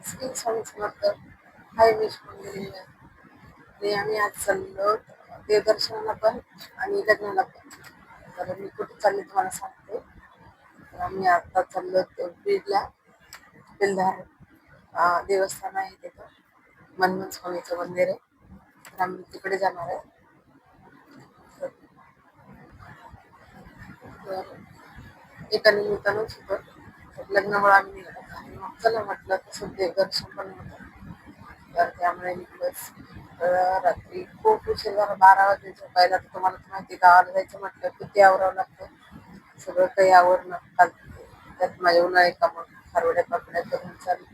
श्री स्वामी समर्थ. हाय wish मंदिर. ते आम्ही आज चाललो देवदर्शनाला पण आणि लग्नाला पण. तर मी कुठे चालले तुम्हाला सांगते. तर आम्ही आता चाललो बीडला. पिल्धार देवस्थान आहे तिथं. मनमन स्वामीचं मंदिर आहे. तर आम्ही तिकडे जाणार आहे. तर एका निमित्तानंच होतं. तर लग्नामुळे आम्ही निघालो आणि मग चला म्हटलं तसं देवदर्शन पण होतं. तर त्यामुळे निघलोच. तर रात्री खूप उशीर झाला, 12 वाजले झोपायला. तर तुम्हाला तर माहिती, गावाला जायचं म्हटलं किती आवरावं लागतं. सगळं काही आवरणं त्यात माझ्या उन्हाळे कामं, खारवड्या पापड्या करून चालू,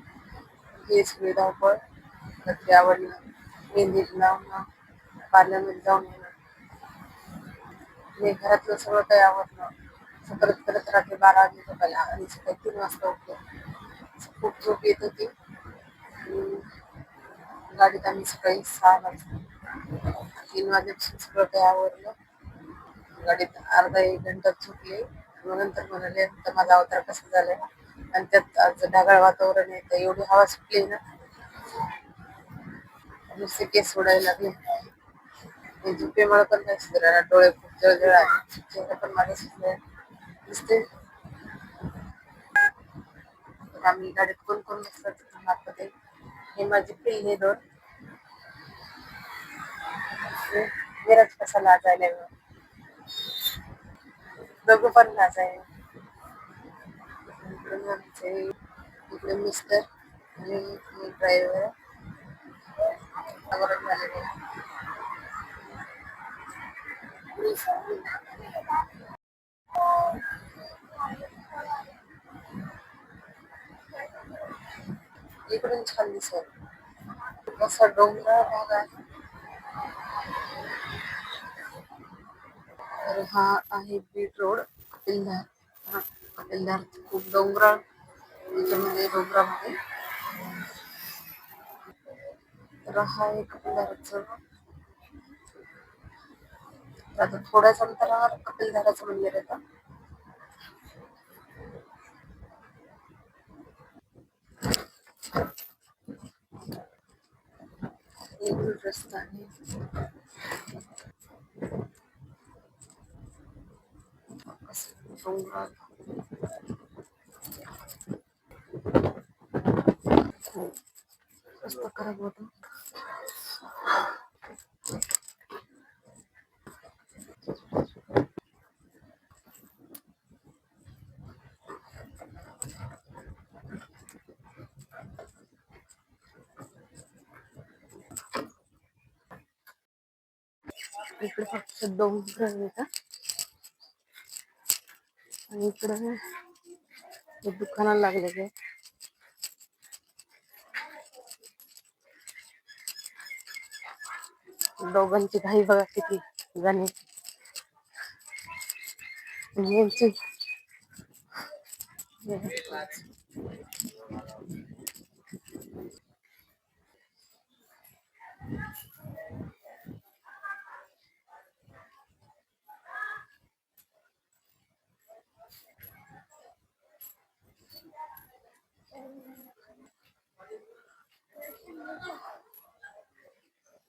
ही सगळी धावपळ. रात्री आवडलं, मेहंदीला लावणं, पार्लरमध्ये जाऊन येणं, आणि घरातलं सगळं काही आवडणं. असं करत करत रात्री 12 वाजले झोपायला आणि सकाळी 3 वाजता उठलो. खूप झोप येत होती. आणि गाडीत आम्ही सकाळी 6 वाजता, 3 वाजल्यापासून सगळं काही आवरलं. गाडीत अर्धा एक घंटा झोपले. मग नंतर म्हणाले तर माझा अवतार कसा झालाय. आणि त्यात आज ढगाळ वातावरण आहे, तर एवढी हवा सुटली ना, नुसते केस सोडायला लागले. झोपेमुळे पण नाही सुधारणार, डोळे खूप जळजळ आहे, चेहरा पण माझा सुचलाय नुसते. तर आम्ही गाडीत कोण कोण बसतात दाखवते. हे माझी पिल्ले दोन. विराज कसा लाजायला, दोघं पण लाजायला. इकडे मिस्टर आणि ड्रायव्हर आवरून झालेले. इकडून छान दिसत. असा डोंगराळ भाग आहे. तर हा आहे बीड रोड, कपिलधार. हा कपिलधार खूप डोंगराळ, त्याच्यामध्ये डोंगरामध्ये. तर हा आहे कपिलधाराचं. आता थोड्याच अंतरावर कपिलधाराचं मंदिर येतं. एक रस्ता आहे. डोंगराळ रस्ता खराब होतो. इकडे फक्त डोंगर येतात आणि इकडे दुकानाला लागलेले. दोघांची घाई बघा किती जाणे. यांची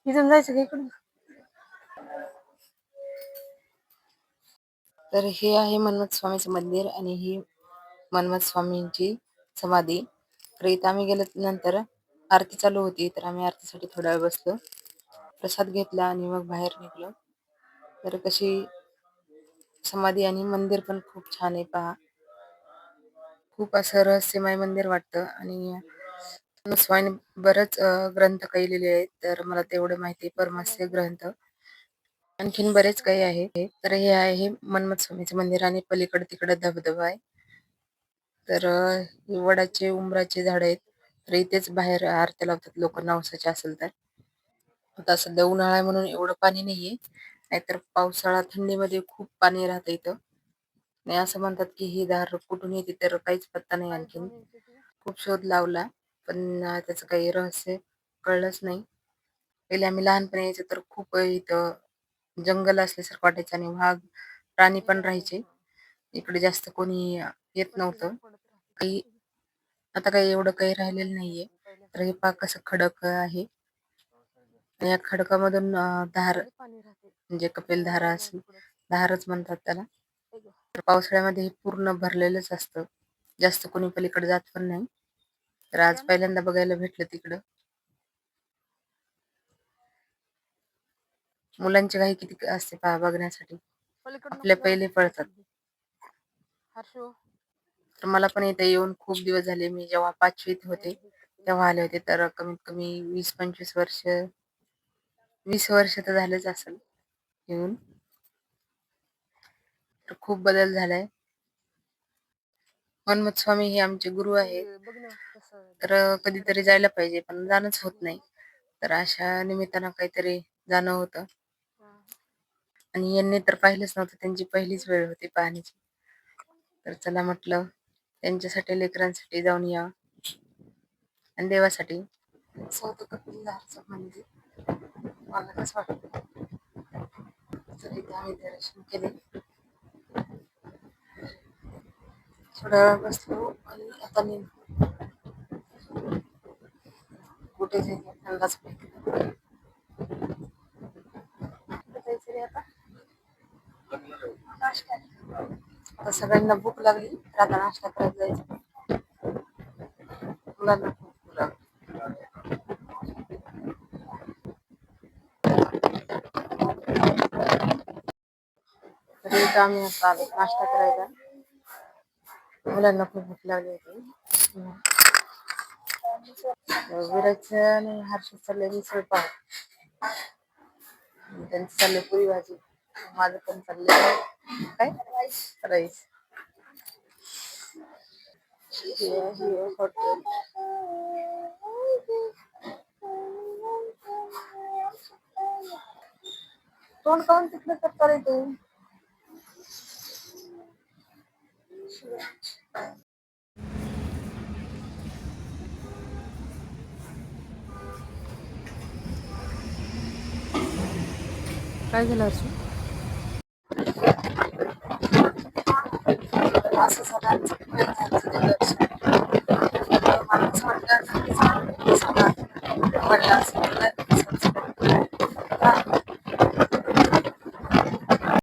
इथून जायचं का इकडून. तर हे आहे मनमथ स्वामीचं मंदिर आणि ही मनमथ स्वामींची समाधी. तर इथं आम्ही गेल्यानंतर आरती चालू होती, तर आम्ही आरतीसाठी थोडा वेळ बसलो, प्रसाद घेतला आणि मग बाहेर निघलो. तर कशी समाधी आणि मंदिर पण खूप छान आहे पहा. खूप असं रहस्यमय मंदिर वाटतं. आणि स्वामी बरंच ग्रंथ काही लिहिले आहेत, तर मला तेवढे माहिती. परमहंस ग्रंथ, आणखीन बरेच काही आहे. तर हे आहे मनमथ स्वामीचं मंदिर आणि पलीकडे तिकडे धबधबा आहे. तर वडाचे उंबराचे झाड आहेत. तर इथेच बाहेर आरत्या लावतात लोक, नवसाचे असेल तर. आता सध्या उन्हाळा आहे म्हणून एवढं पाणी नाहीये, नाहीतर पावसाळा थंडीमध्ये खूप पाणी राहतं इथं. आणि असं म्हणतात की ही धार कुठून येते, तर काहीच पत्ता नाही. आणखीन खूप शोध लावला, पण त्याचं काही रहस्य कळलंच नाही. पहिले आम्ही लहानपणी यायचो तर खूप इथं जंगल असल्यासारखं वाटायचं आणि वाघ प्राणी पण राहायचे. इकडे जास्त कोणी येत नव्हतं. काही आता काही एवढं काही राहिलेलं नाहीये. तर हे पहा कसं खडक आहे. या खडकामधून धार म्हणजे कपिल धारा असेल, धारच म्हणतात त्याला. तर पावसाळ्यामध्ये हे पूर्ण भरलेलंच असतं. जास्त कोणी पलीकडे जात पण नाही. तर आज पहिल्यांदा बघायला भेटलं तिकडं. मुलांची घाई किती असते पहा बघण्यासाठी. आपल्या पहिले पळतात. तर मला पण इथे येऊन खूप दिवस झाले. मी जेव्हा 5वीत होते तेव्हा आले होते. तर कमीत कमी 20-25 वर्ष, 20 वर्ष तर झालेच असेल येऊन. तर खूप बदल झालाय. मन्मथ स्वामी हे आमचे गुरु आहेत. तर कधीतरी जायला पाहिजे पण जाणंच होत नाही. तर अशा निमित्तानं काहीतरी जाणं होतं. आणि यांनी तर पाहिलंच नव्हतं. त्यांची पहिलीच वेळ होती पाहण्याची. तर चला म्हटलं त्यांच्यासाठी, लेकरांसाठी जाऊन या आणि देवासाठी. असं कपिलधारचं मंदिर मला कसं वाटतं. तर इथे आम्ही दर्शन केले. थोडा वेळ बसलो आणि आता कुठे जायचं अंदाज पाहिजे. आता आता सगळ्यांना भूक लागली तर आता नाश्ता करत जायचं. मुलांना खूप भूक लागली. तर इथं आम्ही आता आलो नाश्ता करायला. मुलांना खूप भूक लागली होती. विराजचं आणि हर्षद चाललंय मिसळ पाव. त्यांचं चाललंय पुरी भाजी. माझं पण चाललंय काय राईस. हॉटेल तोंड काऊन तिकडे करता रे तू. काय झालं अर्षू?